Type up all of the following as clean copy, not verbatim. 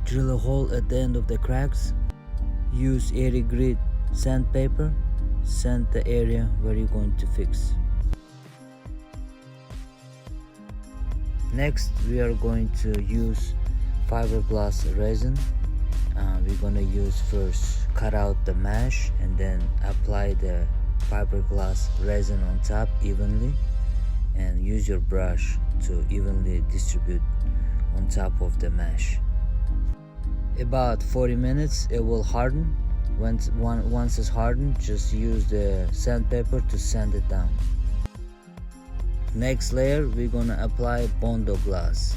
Drill a hole at the end of the cracks. Use airy grit sandpaper. Sand the area where you're going to fix. Next, we are going to use fiberglass resin. We're gonna use first cut out the mesh and then apply the fiberglass resin on top evenly, and use your brush to evenly distribute on top of the mesh. About 40 minutes it will harden. Once it's hardened, just use the sandpaper to sand it down. Next layer, we're gonna apply bondo glass.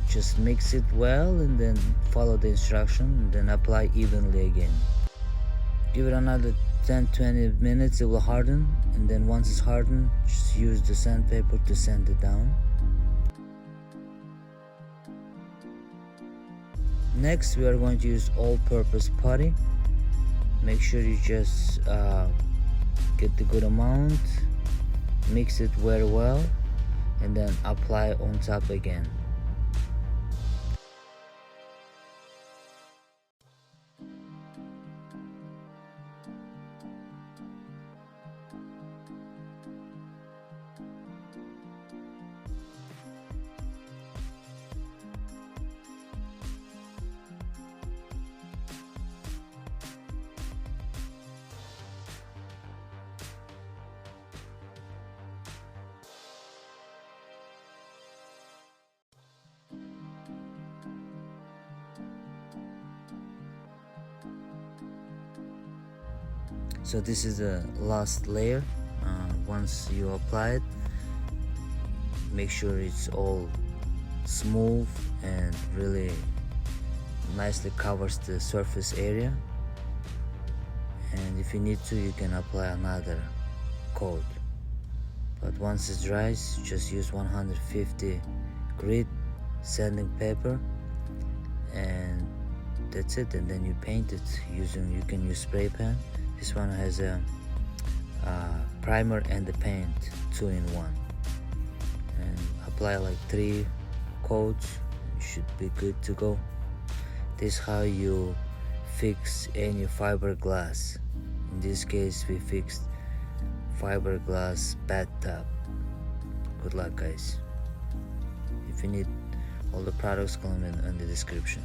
Just mix it well and then follow the instruction and then apply evenly again. Give it another 10-20 minutes, it will harden, and then once it's hardened, just use the sandpaper to sand it down. Next, we are going to use all-purpose putty. Make sure you just get the good amount, mix it very well, and then apply on top again. So this is the last layer. Once you apply it, make sure it's all smooth and really nicely covers the surface area. And if you need to, you can apply another coat. But once it dries, just use 150 grit sanding paper, and that's it. And then you paint it using, you can use spray paint. This one has a primer and the paint 2-in-1, and apply like 3 coats. You should be good to go. This is how you fix any fiberglass. In this case, we fixed fiberglass bathtub. Good luck, guys. If you need all the products, comment in the description.